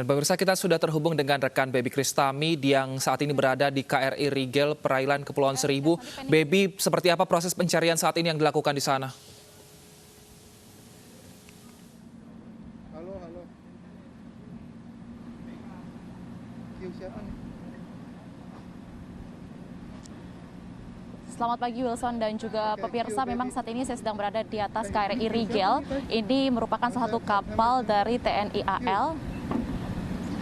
Dan pemirsa, kita sudah terhubung dengan rekan Baby Kristami yang saat ini berada di KRI Rigel, perairan Kepulauan Seribu. Baby, seperti apa proses pencarian saat ini yang dilakukan di sana? Halo, halo. Siapa nih? Selamat pagi Wilson dan juga pemirsa, memang saat ini saya sedang berada di atas KRI Rigel. Ini merupakan salah satu kapal dari TNI AL.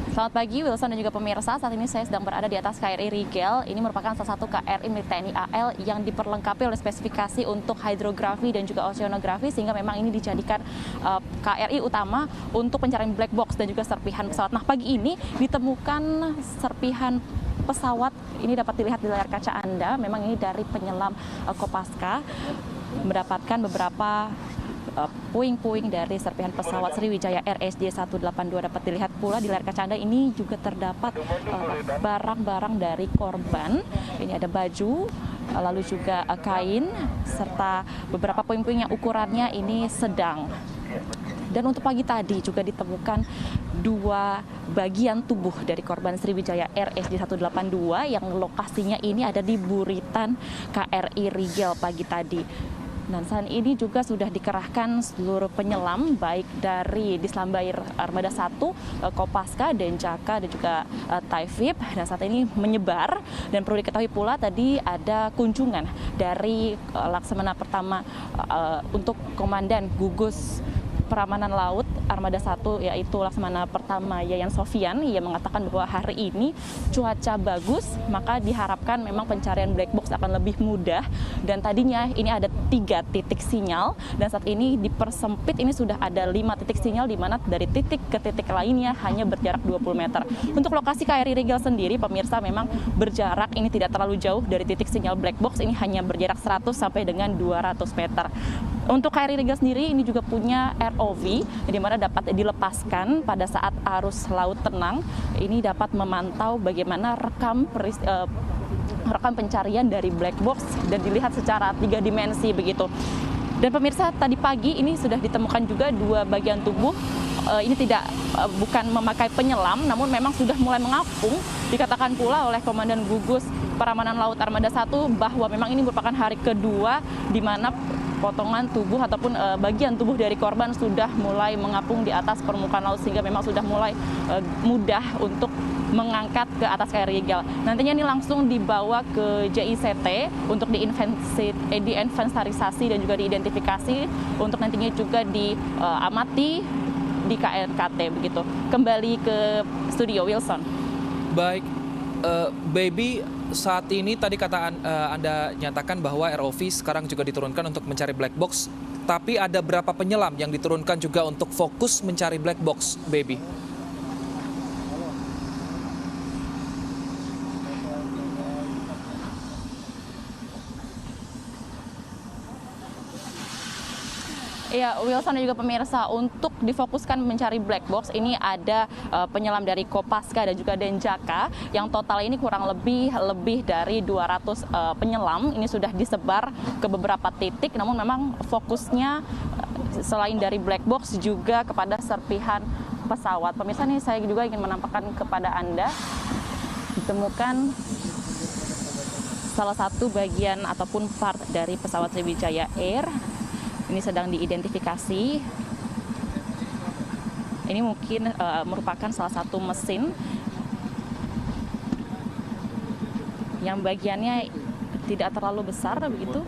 Selamat pagi Wilson dan juga pemirsa, saat ini saya sedang berada di atas KRI Rigel. Ini merupakan salah satu KRI milik TNI AL yang diperlengkapi oleh spesifikasi untuk hidrografi dan juga oceanografi, sehingga memang ini dijadikan KRI utama untuk pencarian black box dan juga serpihan pesawat. Nah, pagi ini ditemukan serpihan pesawat, ini dapat dilihat di layar kaca Anda. Memang ini dari penyelam Kopaska, mendapatkan beberapa puing-puing dari serpihan pesawat Sriwijaya RSJ 182. Dapat dilihat pula di layar kaca Anda, ini juga terdapat barang-barang dari korban. Ini ada baju, lalu juga kain, serta beberapa puing-puing yang ukurannya ini sedang. Dan untuk pagi tadi juga ditemukan dua bagian tubuh dari korban Sriwijaya RSJ 182 yang lokasinya ini ada di Buritan KRI Rigel pagi tadi. Dan saat ini juga sudah dikerahkan seluruh penyelam, baik dari Dislambair Armada 1, Kopaska, Denjaka, dan juga Taifib. Dan saat ini menyebar, dan perlu diketahui pula tadi ada kunjungan dari Laksamana Pertama untuk Komandan Gugus Peramanan Laut Armada 1, yaitu Laksamana Pertama Yayan Sofian. Ia mengatakan bahwa hari ini cuaca bagus, maka diharapkan memang pencarian black box akan lebih mudah. Dan tadinya ini ada 3 titik sinyal, dan saat ini dipersempit, ini sudah ada 5 titik sinyal, di mana dari titik ke titik lainnya hanya berjarak 20 meter. Untuk lokasi KRI Rigel sendiri, pemirsa, memang berjarak ini tidak terlalu jauh dari titik sinyal black box, ini hanya berjarak 100 sampai dengan 200 meter. Untuk KRI Rigel sendiri ini juga punya ROV, di mana dapat dilepaskan pada saat arus laut tenang. Ini dapat memantau bagaimana rekam pencarian dari black box dan dilihat secara 3 dimensi begitu. Dan pemirsa, tadi pagi ini sudah ditemukan juga 2 bagian tubuh. Ini bukan memakai penyelam, namun memang sudah mulai mengapung. Dikatakan pula oleh Komandan Gugus Peramanan Laut Armada 1 bahwa memang ini merupakan hari kedua di mana potongan tubuh ataupun bagian tubuh dari korban sudah mulai mengapung di atas permukaan laut, sehingga memang sudah mulai mudah untuk mengangkat ke atas KRI Rigel. Nantinya ini langsung dibawa ke JICT untuk diinventarisasi dan juga diidentifikasi untuk nantinya juga diamati di KNKT begitu. Kembali ke studio Wilson. Baik, Baby, saat ini tadi kata Anda nyatakan bahwa ROV sekarang juga diturunkan untuk mencari black box, tapi ada berapa penyelam yang diturunkan juga untuk fokus mencari black box, Baby? Ya, Wilson dan juga pemirsa, untuk difokuskan mencari black box ini ada penyelam dari Kopaska dan juga Denjaka, yang total ini kurang lebih dari 200 penyelam. Ini sudah disebar ke beberapa titik, namun memang fokusnya selain dari black box juga kepada serpihan pesawat. Pemirsa, ini saya juga ingin menampakkan kepada Anda, ditemukan salah satu bagian ataupun part dari pesawat Sriwijaya Air. Ini sedang diidentifikasi. Ini mungkin merupakan salah satu mesin yang bagiannya tidak terlalu besar begitu.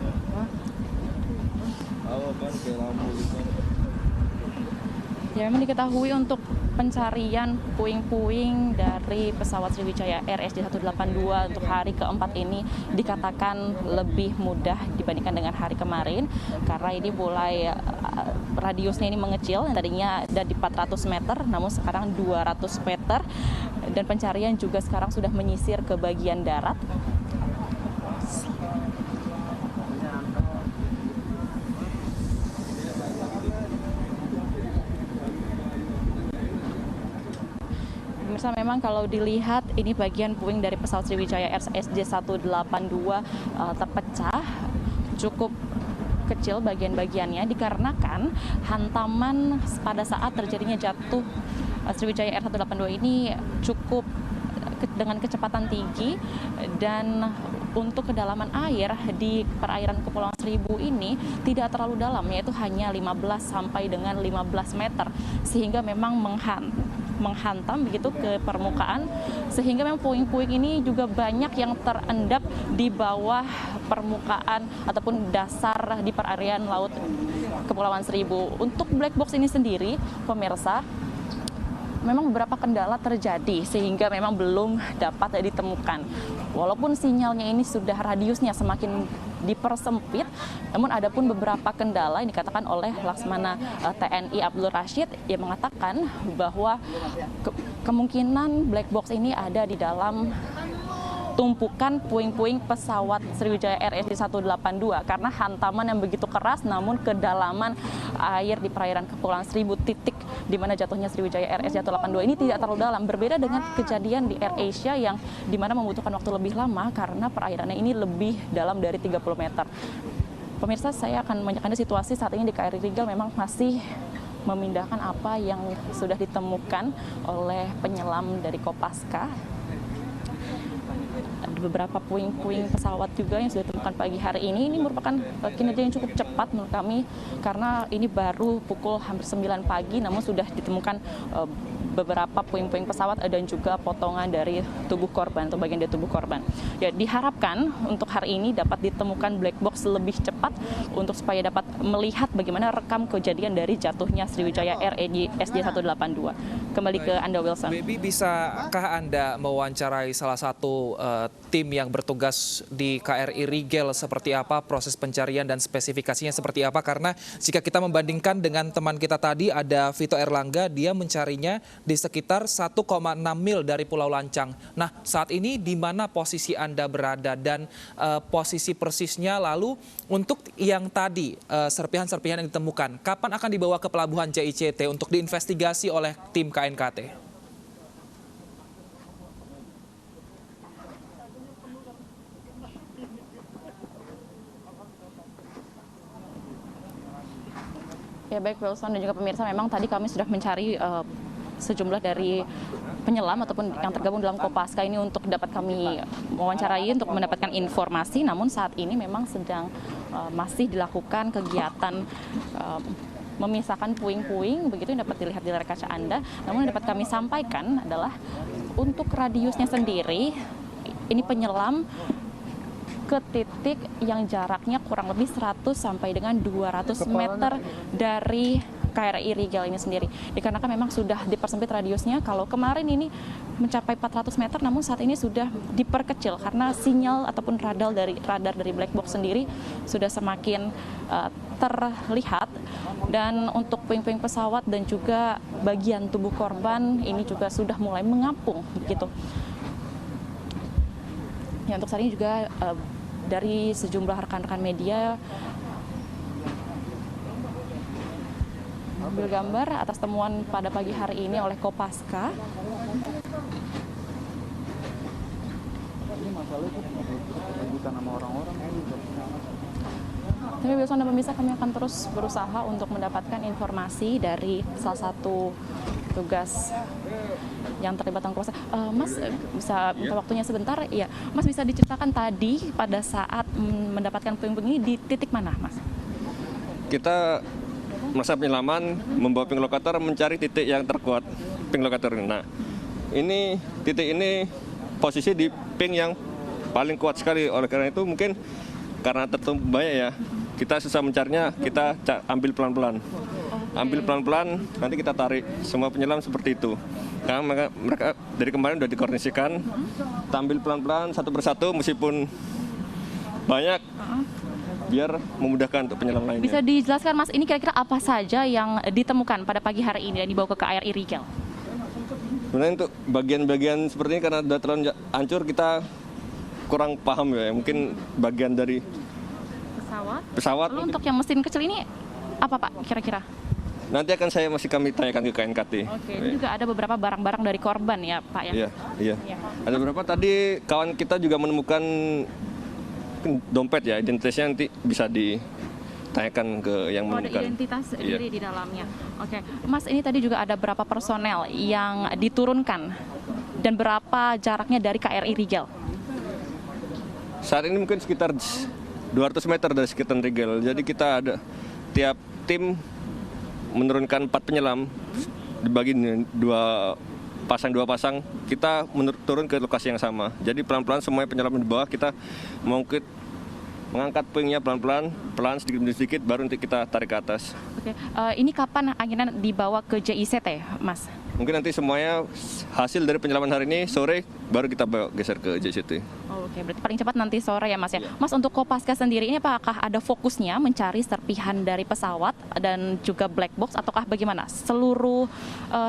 Ya, memang diketahui untuk pencarian puing-puing dari pesawat Sriwijaya RSJ 182 untuk hari keempat ini dikatakan lebih mudah dibandingkan dengan hari kemarin, karena ini mulai radiusnya ini mengecil. Tadinya ada di 400 meter, namun sekarang 200 meter, dan pencarian juga sekarang sudah menyisir ke bagian darat. Pemirsa, memang kalau dilihat ini bagian puing dari pesawat Sriwijaya RSJ 182 terpecah, cukup kecil bagian-bagiannya dikarenakan hantaman pada saat terjadinya jatuh Sriwijaya R182 ini cukup dengan kecepatan tinggi, dan untuk kedalaman air di perairan Kepulauan Seribu ini tidak terlalu dalam, yaitu hanya 15 sampai dengan 15 meter, sehingga memang menghantam begitu ke permukaan, sehingga memang puing-puing ini juga banyak yang terendap di bawah permukaan ataupun dasar di perairan laut Kepulauan Seribu. Untuk black box ini sendiri, pemirsa, memang beberapa kendala terjadi sehingga memang belum dapat ditemukan. Walaupun sinyalnya ini sudah radiusnya semakin dipersempit, namun ada pun beberapa kendala yang dikatakan oleh Laksamana TNI Abdul Rashid yang mengatakan bahwa kemungkinan black box ini ada di dalam tumpukan puing-puing pesawat Sriwijaya RSJ-182 karena hantaman yang begitu keras, namun kedalaman air di perairan Kepulauan Seribu, titik di mana jatuhnya Sriwijaya RSJ-182 ini tidak terlalu dalam. Berbeda dengan kejadian di AirAsia yang di mana membutuhkan waktu lebih lama karena perairannya ini lebih dalam dari 30 meter. Pemirsa, saya akan menyaksikan situasi saat ini di KRI Rigel memang masih memindahkan apa yang sudah ditemukan oleh penyelam dari Kopaska. Ada beberapa puing-puing pesawat juga yang sudah ditemukan pagi hari ini. Ini merupakan kinerja yang cukup cepat menurut kami karena ini baru pukul hampir 9 pagi, namun sudah ditemukan beberapa puing-puing pesawat dan juga potongan dari tubuh korban atau bagian dari tubuh korban. Ya, diharapkan untuk hari ini dapat ditemukan black box lebih cepat untuk supaya dapat melihat bagaimana rekam kejadian dari jatuhnya Sriwijaya RSJ-182. Kembali ke Anda, Wilson. Baby, bisakah Anda mewawancarai salah satu tim yang bertugas di KRI Rigel seperti apa, proses pencarian dan spesifikasinya seperti apa? Karena jika kita membandingkan dengan teman kita tadi, ada Vito Erlangga, dia mencarinya di sekitar 1,6 mil dari Pulau Lancang. Nah, saat ini di mana posisi Anda berada dan posisi persisnya? Lalu untuk yang tadi serpihan-serpihan yang ditemukan, kapan akan dibawa ke pelabuhan JICT untuk diinvestigasi oleh tim KNKT? Ya baik, Wilson dan juga pemirsa, memang tadi kami sudah mencari sejumlah dari penyelam ataupun yang tergabung dalam Kopaska ini untuk dapat kami wawancarai untuk mendapatkan informasi. Namun saat ini memang sedang masih dilakukan kegiatan memisahkan puing-puing, begitu yang dapat dilihat di layar kaca Anda. Namun yang dapat kami sampaikan adalah untuk radiusnya sendiri, ini penyelam ke titik yang jaraknya kurang lebih 100 sampai dengan 200 meter dari KRI Rigel ini sendiri. Dikarenakan memang sudah dipersempit radiusnya, kalau kemarin ini mencapai 400 meter, namun saat ini sudah diperkecil karena sinyal ataupun radar dari black box sendiri sudah semakin terlihat. Dan untuk puing-puing pesawat dan juga bagian tubuh korban ini juga sudah mulai mengapung begitu. Ya, untuk saat ini juga dari sejumlah rekan-rekan media ambil gambar atas temuan pada pagi hari ini oleh Kopaska. Ini masalah itu bukan sama orang-orang. Tapi biasa Anda pemirsa, kami akan terus berusaha untuk mendapatkan informasi dari salah satu tugas yang terlibat dalam Kopaska. Mas bisa minta waktunya sebentar? Iya, Mas bisa diceritakan tadi pada saat mendapatkan puing-puing ini di titik mana, Mas? Kita melaksanakan penyelaman, membawa ping lokator mencari titik yang terkuat ping lokator. Nah, ini titik ini posisi di ping yang paling kuat sekali. Oleh karena itu mungkin karena tertumpuk banyak ya, kita susah mencarinya, kita ambil pelan-pelan. Ambil pelan-pelan, nanti kita tarik. Semua penyelam seperti itu. Karena mereka dari kemarin sudah dikoordinasikan, tampil pelan-pelan satu persatu meskipun banyak, biar memudahkan untuk penyelam lainnya. Bisa dijelaskan, Mas, ini kira-kira apa saja yang ditemukan pada pagi hari ini dan dibawa ke KRI Rigel? Sebenarnya untuk bagian-bagian seperti ini karena sudah terlalu hancur, kita kurang paham ya. Mungkin bagian dari pesawat. Lalu untuk yang mesin kecil ini apa, Pak, kira-kira? Nanti akan kami tanyakan ke KNKT. Oke, ini juga ada beberapa barang-barang dari korban ya, Pak ya? Iya. Ada beberapa tadi kawan kita juga menemukan dompet ya, identitasnya nanti bisa tanyakan ke yang Oh, ada menemukan. identitas Iya. diri di dalamnya. Oke, Mas, ini tadi juga ada berapa personel yang diturunkan dan berapa jaraknya dari KRI Rigel? Saat ini mungkin sekitar 200 meter dari sekitar Rigel. Jadi kita ada tiap tim menurunkan 4 penyelam dibagi dua pasang, kita turun ke lokasi yang sama. Jadi pelan-pelan semua penyelam di bawah kita mengangkat puingnya pelan-pelan sedikit demi sedikit baru nanti kita tarik ke atas. Oke, ini kapan akhirnya dibawa ke JICT, Mas? Mungkin nanti semuanya hasil dari penyelaman hari ini sore baru kita geser ke JCT. Oh, oke, berarti paling cepat nanti sore ya, Mas ya. Mas, untuk Kopaska sendiri ini apakah ada fokusnya mencari serpihan dari pesawat dan juga black box ataukah bagaimana? Seluruh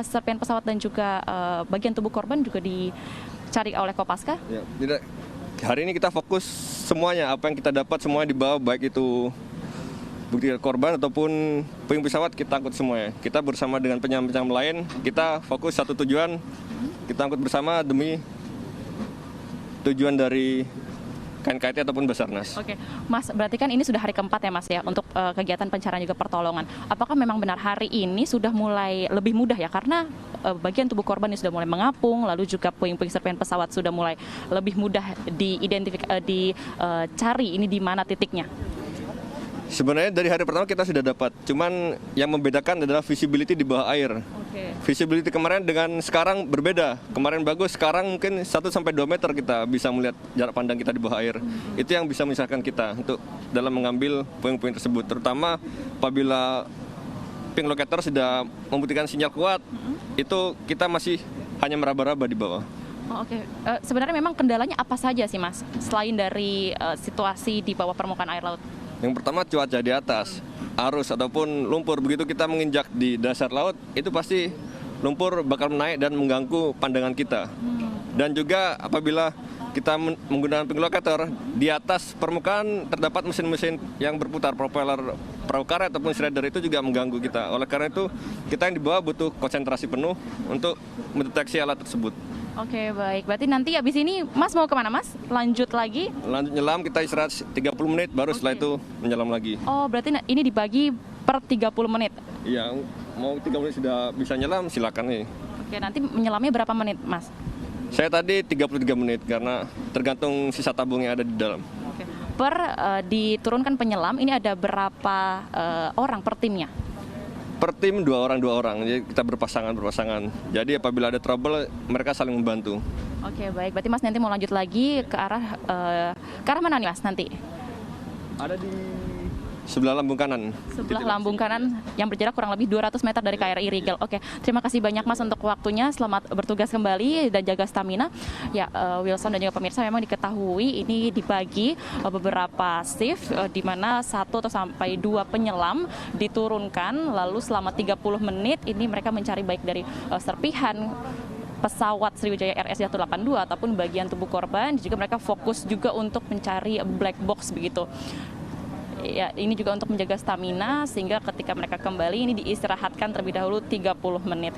serpihan pesawat dan juga bagian tubuh korban juga dicari oleh Kopaska? Ya, tidak. Hari ini kita fokus semuanya, apa yang kita dapat semuanya dibawa, baik itu bukti korban ataupun puing pesawat kita angkut semuanya. Kita bersama dengan penyelam-penyelam lain, kita fokus satu tujuan, kita angkut bersama demi tujuan dari KNKT ataupun Basarnas. Oke, Mas, berarti kan ini sudah hari keempat ya, Mas ya, untuk kegiatan pencarian juga pertolongan. Apakah memang benar hari ini sudah mulai lebih mudah ya, karena bagian tubuh korban ini sudah mulai mengapung, lalu juga puing-puing serpihan pesawat sudah mulai lebih mudah dicari ini di mana titiknya? Sebenarnya dari hari pertama kita sudah dapat, cuman yang membedakan adalah visibility di bawah air. Oke. Visibility kemarin dengan sekarang berbeda. Kemarin bagus, sekarang mungkin 1-2 meter kita bisa melihat jarak pandang kita di bawah air. Itu yang bisa memisahkan kita untuk dalam mengambil puing-puing tersebut. Terutama apabila ping locator sudah membuktikan sinyal kuat, itu kita masih hanya meraba-raba di bawah. Oh, oke. Sebenarnya memang kendalanya apa saja sih, Mas? Selain dari situasi di bawah permukaan air laut? Yang pertama cuaca di atas, arus ataupun lumpur. Begitu kita menginjak di dasar laut, itu pasti lumpur bakal naik dan mengganggu pandangan kita. Dan juga apabila kita menggunakan ping locator, di atas permukaan terdapat mesin-mesin yang berputar, propeller perahu karet ataupun shredder, itu juga mengganggu kita. Oleh karena itu, kita yang di bawah butuh konsentrasi penuh untuk mendeteksi alat tersebut. Oke, baik. Berarti nanti habis ini Mas mau kemana, Mas? Lanjut lagi? Lanjut nyelam, kita istirahat 30 menit, baru setelah itu menyelam lagi. Oh, berarti ini dibagi per 30 menit? Iya, mau 30 menit sudah bisa nyelam, silakan nih. Oke, nanti menyelamnya berapa menit, Mas? Saya tadi 33 menit karena tergantung sisa tabung yang ada di dalam. Oke. Diturunkan penyelam, ini ada berapa orang per timnya? Per tim 2 orang, jadi kita berpasangan. Jadi apabila ada trouble, mereka saling membantu. Oke, baik. Berarti Mas nanti mau lanjut lagi ke arah mana nih, Mas, nanti? Ada di sebelah lambung kanan. Sebelah lambung kanan yang berjarak kurang lebih 200 meter dari KRI Rigel. Oke, terima kasih banyak, Mas, untuk waktunya. Selamat bertugas kembali dan jaga stamina. Ya, Wilson dan juga pemirsa, memang diketahui ini dibagi beberapa shift di mana 1 atau sampai 2 penyelam diturunkan, lalu selama 30 menit ini mereka mencari baik dari serpihan pesawat Sriwijaya RS 182 ataupun bagian tubuh korban. Juga mereka fokus juga untuk mencari black box begitu. Ya, ini juga untuk menjaga stamina sehingga ketika mereka kembali ini diistirahatkan terlebih dahulu 30 menit.